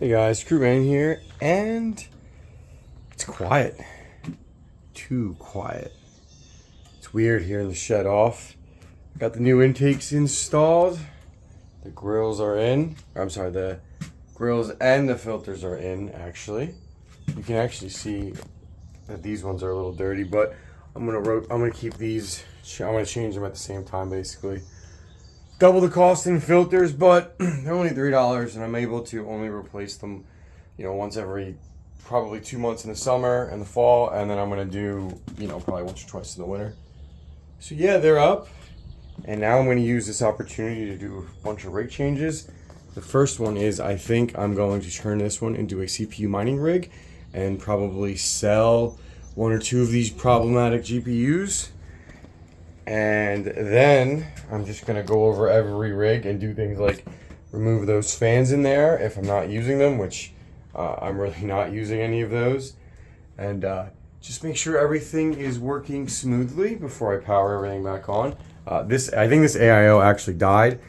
Hey guys, Crewman here, and it's quiet. Too quiet. It's weird hearing the shed off. Got the new intakes installed. The grills are in. The grills and the filters are in, actually. You can actually see that these ones are a little dirty, but I'm gonna keep these. I'm gonna change them at the same time, basically. Double the cost in filters, but they're only $3, and I'm able to only replace them, once every probably 2 months in the summer and the fall, and then I'm gonna do, probably once or twice in the winter. So yeah, they're up, and now I'm gonna use this opportunity to do a bunch of rig changes. The first one is I think I'm going to turn this one into a CPU mining rig, and probably sell one or two of these problematic GPUs. And then I'm just going to go over every rig and do things like remove those fans in there if I'm not using them, which I'm really not using any of those. And just make sure everything is working smoothly before I power everything back on. I think this AIO actually died.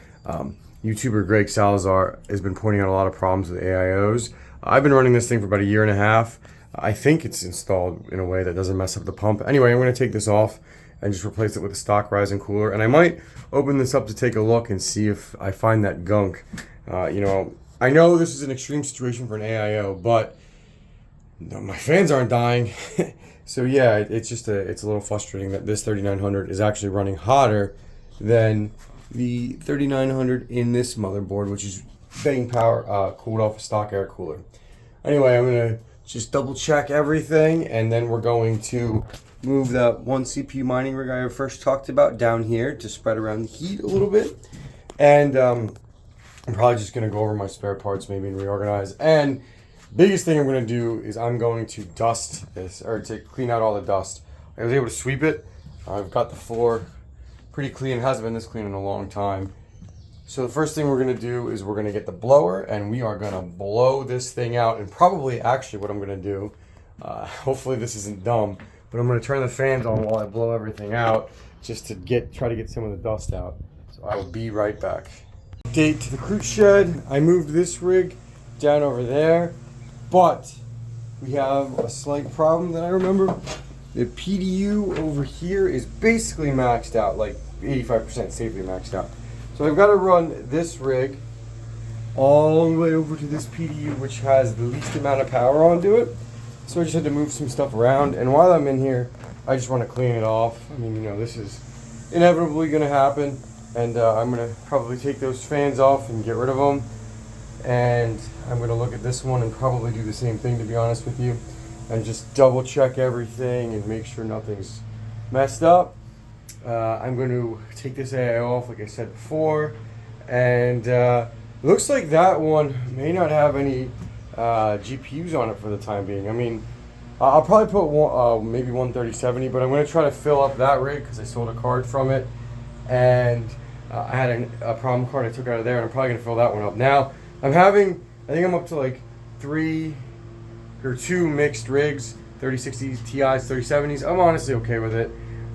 YouTuber Greg Salazar has been pointing out a lot of problems with AIOs. I've been running this thing for about a year and a half. I think it's installed in a way that doesn't mess up the pump. Anyway, I'm going to take this off and just replace it with a stock rising cooler. And I might open this up to take a look and see if I find that gunk. I know this is an extreme situation for an AIO, but my fans aren't dying. So yeah, it's a little frustrating that this 3900 is actually running hotter than the 3900 in this motherboard, which is getting power cooled off a stock air cooler. Anyway, I'm gonna just double check everything, and then we're going to move that one CPU mining rig I first talked about down here to spread around the heat a little bit. And I'm probably just going to go over my spare parts maybe and reorganize. And biggest thing I'm going to do is I'm going to dust this, or to clean out all the dust. I was able to sweep it. I've got the floor pretty clean. It hasn't been this clean in a long time. So the first thing we're going to do is we're going to get the blower, and we are going to blow this thing out. And probably actually what I'm going to do, hopefully this isn't dumb, but I'm going to turn the fans on while I blow everything out, just to try to get some of the dust out. So I will be right back. Update to the crew shed. I moved this rig down over there, but we have a slight problem that I remember. The PDU over here is basically maxed out, like 85% safely maxed out. So I've got to run this rig all the way over to this PDU, which has the least amount of power onto it. So I just had to move some stuff around, and while I'm in here, I just want to clean it off. I mean, this is inevitably going to happen, and I'm going to probably take those fans off and get rid of them. And I'm going to look at this one and probably do the same thing, to be honest with you, and just double check everything and make sure nothing's messed up. I'm going to take this AIO off, like I said before, and looks like that one may not have any GPUs on it for the time being. I mean, I'll probably put one, maybe 13070, but I'm going to try to fill up that rig because I sold a card from it, and I had a problem card I took out of there, and I'm probably going to fill that one up. Now, I think I'm up to like 3 or 2 mixed rigs, 3060s, Ti's, 3070s. I'm honestly okay with it.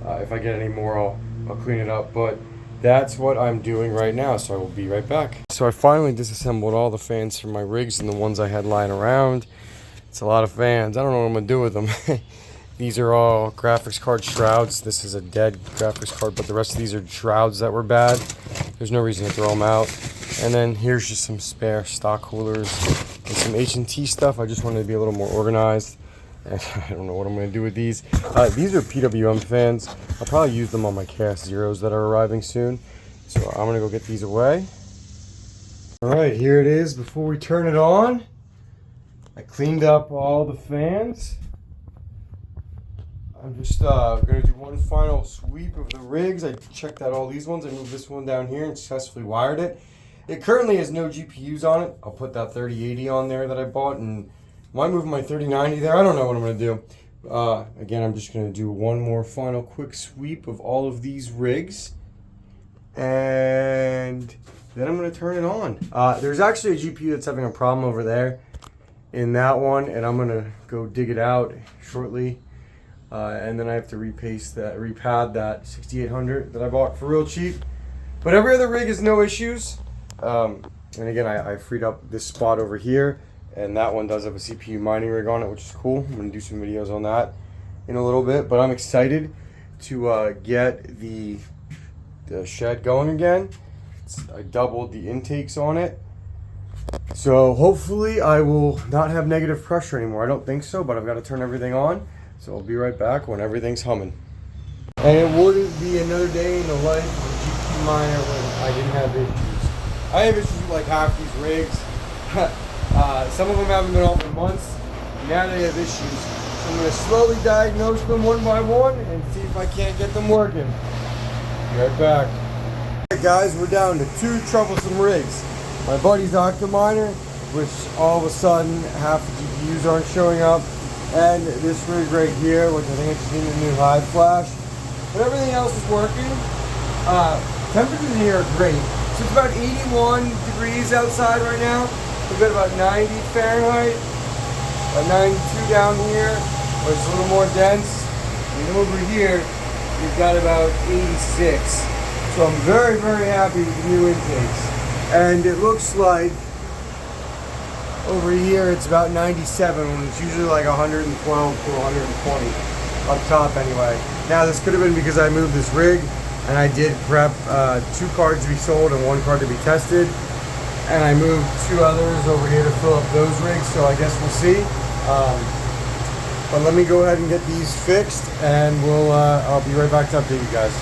If I get any more, I'll clean it up, but that's what I'm doing right now, so I will be right back. So I finally disassembled all the fans from my rigs and the ones I had lying around. It's a lot of fans. I don't know what I'm going to do with them. These are all graphics card shrouds. This is a dead graphics card, but the rest of these are shrouds that were bad. There's no reason to throw them out. And then here's just some spare stock coolers and some H&T stuff. I just wanted to be a little more organized. And I don't know what I'm going to do with these. These are PWM fans. I'll probably use them on my Chaos Zeros that are arriving soon. So I'm going to go get these away. Alright, here it is before we turn it on. I cleaned up all the fans. I'm just going to do one final sweep of the rigs. I checked out all these ones. I moved this one down here and successfully wired it. It currently has no GPUs on it. I'll put that 3080 on there that I bought, and might move my 3090 there. I don't know what I'm going to do. Again, I'm just going to do one more final quick sweep of all of these rigs, and then I'm going to turn it on. There's actually a GPU that's having a problem over there in that one, and I'm going to go dig it out shortly. And then I have to repad that 6800 that I bought for real cheap. But every other rig is no issues. And again, I freed up this spot over here, and that one does have a CPU mining rig on it, which is cool. I'm gonna do some videos on that in a little bit, but I'm excited to get the shed going again. I doubled the intakes on it, so hopefully I will not have negative pressure anymore. I don't think so, but I've got to turn everything on, so I'll be right back when everything's humming. And it wouldn't be another day in the life of a GPU miner when I didn't have issues. I have issues with like half these rigs. Some of them haven't been on for months. Now they have issues. So I'm going to slowly diagnose them one by one and see if I can't get them working. Be right back. Alright guys, we're down to 2 troublesome rigs. My buddy's Octominer, which all of a sudden half the GPUs aren't showing up. And this rig right here, which I think I just need a new hide flash. But everything else is working. Temperatures in here are great. So it's about 81 degrees outside right now. We've got about 90 Fahrenheit, about 92 down here, where it's a little more dense. And over here, we've got about 86. So I'm very, very happy with the new intakes. And it looks like over here it's about 97, when it's usually like 112 to 120 up top anyway. Now this could have been because I moved this rig and I did prep 2 cards to be sold and 1 card to be tested. And I moved 2 others over here to fill up those rigs, so I guess we'll see. But let me go ahead and get these fixed, and I'll be right back to update you guys.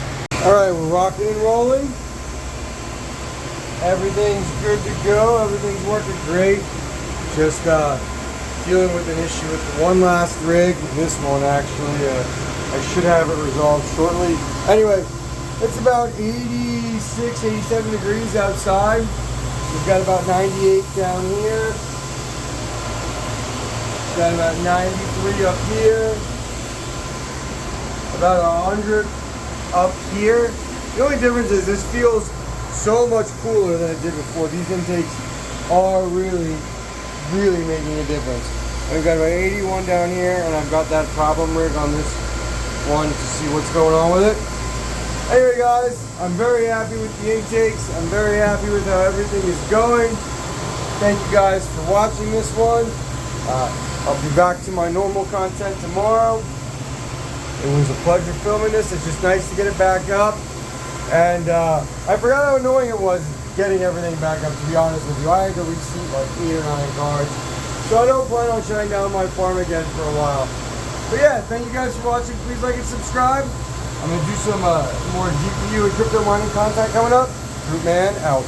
All right, we're rocking and rolling. Everything's good to go. Everything's working great. Just dealing with an issue with the one last rig. This one actually, I should have it resolved shortly. Anyway, it's about 86, 87 degrees outside. We've got about 98 down here. We've got about 93 up here. About 100 up here. The only difference is this feels so much cooler than it did before. These intakes are really, really making a difference. And we've got about 81 down here, and I've got that problem rig on this one to see what's going on with it. Anyway guys, I'm very happy with the intakes. I'm very happy with how everything is going. Thank you guys for watching this one. I'll be back to my normal content tomorrow. It was a pleasure filming this. It's just nice to get it back up. And I forgot how annoying it was getting everything back up, to be honest with you. I had to reseat like 8 or 9 cards. So I don't plan on shutting down my farm again for a while. But yeah, thank you guys for watching. Please like and subscribe. I'm going to do some more GPU and crypto mining content coming up. Root Man out.